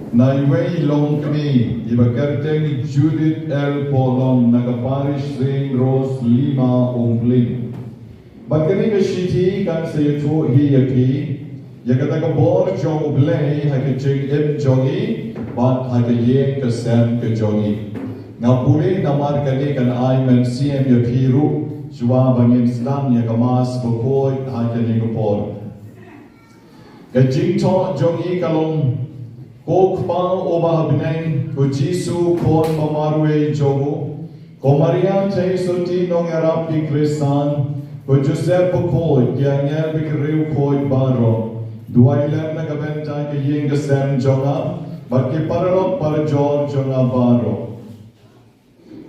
Naiwei long kami ibakarteng Judith L. Polong nagaparish St. Rose Lima Umbling. Bagkani ka shiti kan sayatu hi yaki yakata ka bor jong U Blei hakaching im jongi bat hakayeng ka sem ka jongi. Ngapuli namar kani kan MRC yapiru jwa bangin slam yakamas bukoy hakani ka por. Kajing to jongi kalong Kok pang obah bineng ko Jisu kon mamarwe jogo ko Maria tay suti nong erap ki Kristan ko Joseph ko tiangel bikriu ko baro duai lem na kabenta ki yeng sem jonga bat ki paralok par jor jonga baro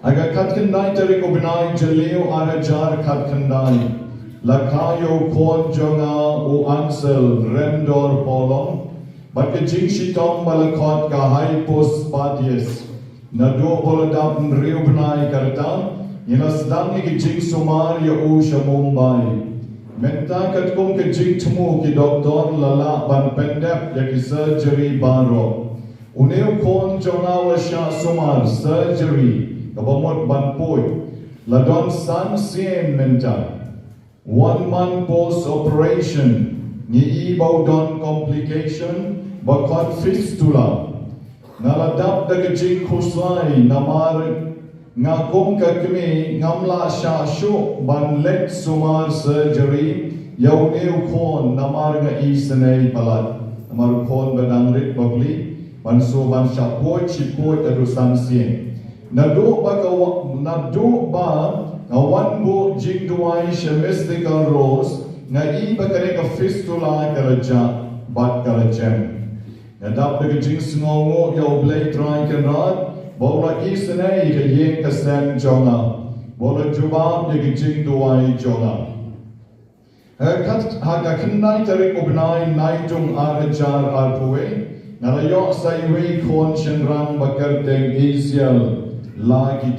aga katkandai tari ko binai jaleo arajar katkandai lakayo kon jonga u ansel remdor polong Baka jing shitong malakot kahai pos patias. Nado boladap nriu benai karta. Inasdang iki jing sumar ya usha Mumbai. Menta katkum ke jing temu ki doktor lala ban pendep ya ki surgery baro. Uneu kon jonga washa sumar surgery. Kabamot ban poy. Ladon san sien menta. 1 month post operation. Ni ibaw don complication bakot fistula naladap daga jingkyrkhu namar ngakong kakmi ngamla shasho ban leg sumar surgery yawneu kon namar nga isanay palat namar kon banangrit babli banso ban shapoy chipoy adu sansien nado ba ngawan bo jingduay sha mystical rose nga iba kare ka fistula karaja bat karacem nadap daga jing sngongo ya U Blei try kan rad bola isane ka yeng ka sem jonga bola jubab daga jing duai jonga ha ka khnai tarik ubnai nai jung arajar arpuwe nalayo saiwe kon shenrang bakarteng isial lagi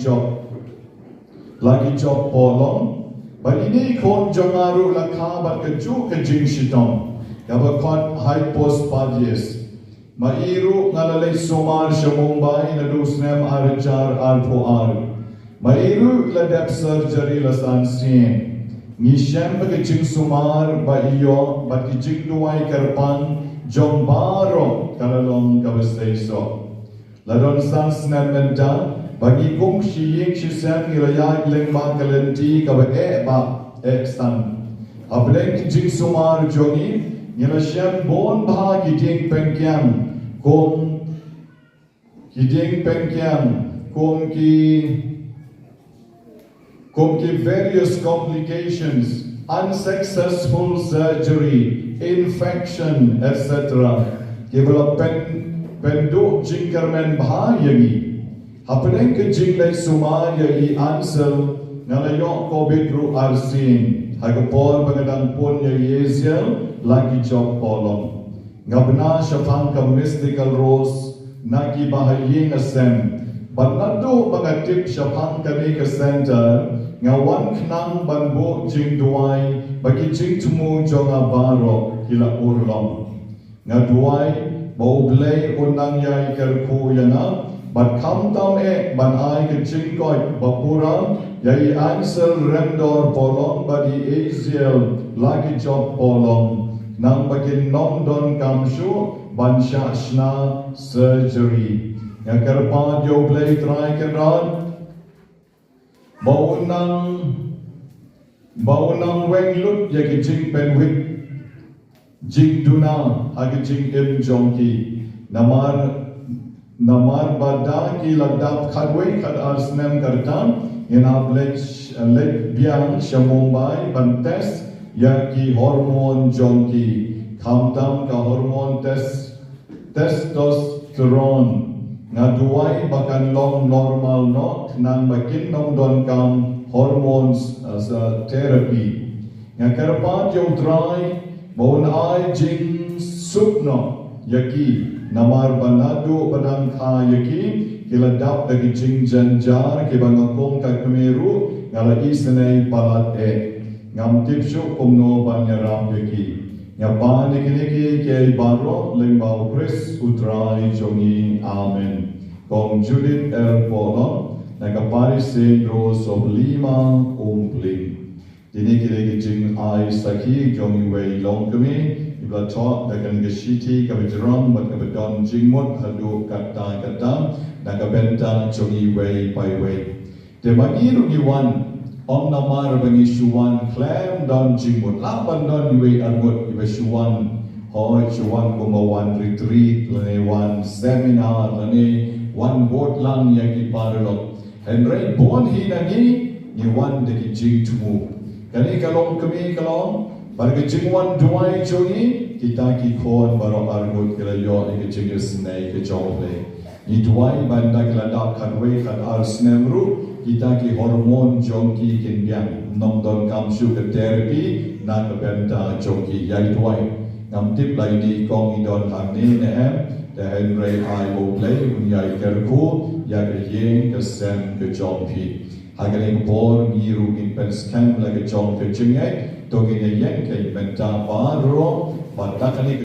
job polong But ini kon jongaru lakha bat keju ke jing shitong. Kabakot high post padjes. Mairu ngalalay somar sya Mumbai na dusnem arajar arpoar. Mairu ladep surgery lasan sien. Ngishem ba ke jing sumar ba iyo bat ke jing duay karpan jong baro kalalong kabastay so. Ladon san snementa bagi kong shiying shisem irayag lyngba kalenti kaba ba stan. Ableng jing sumar jongi nila shem bon bha kiding pengkyang kom ki various complications, unsuccessful surgery, infection, etc. Kibla penduk jingkarmen bha yangi. Hapeneng ke jinglay sumaya I ansel ngalayok COVID ru arsin hagapol bangadang pun ya yeziel lagi job polong ngabna syafang ka mystical rose nagi bahaying asem banado bangatip syafang kami ke center ngawan knang banbo jing duai bagi jing temu jonga baro kila urlong ngaduai U Blei unang yai kerku yana But kam tam ban ai ke jingkoi bapura yai ansel remdor polong badi Asiel lagi job polong nang bakin nomdon kamshu ban shashna surgery yang kerpa U Blei try kenran baunang wenglut ya ke jing penwit jing duna agi jing im jongki namar bada ki ladap khadwei khad arsnem kartan ina blek biang Mumbai ban test ya ki hormon jongki khamtam ka hormon testosteron ngaduai bakan long normal no nang bakin nong don kam hormones as a therapy ngakarpat yung try bon ai jing supno yaki namar banado badang yaki kiladap dagi jing janjar ke bangakong kakmeru ngala isanay palat ngam tipsyo kumno banyaram yaki Ngapa niki ke baro lyngba Chris utrai jongi amen. Kong Judith Polo nagapari Rose of Lima Bli. Dini kiri jing ai saki jongi wei long kami ibla talk dagan gashiti kabijaram but kabadon jingmut hadu kata nagabenta jongi wei pai wei. Demagi rugiwan Om namar bangi shuwan clam don jingmut laban don iwe armut iwe shuwan hoi shuwan gumawan retreat lane one seminar lane one boat lang yaki paralok and rain born hi ni one deki jing tumu kani kalong kami kalong barga jingwan duai jongi kita ki kon baro armut kala yo ike jingir snai ke jongle ni duai banda kala dak kanwe kan ar snemru kita ki hormon jongki kinbiang nong don kamsu ke therapy na ke benta jongki yai tuai ngam tip lai di kong idon hang ni ne em the henry U Blei un yai kerku ya ke yeng ke sem ke jongpi hagale bor ngiru in pen scam la ke jong ke chingai to ke yeng ke benta paro patakani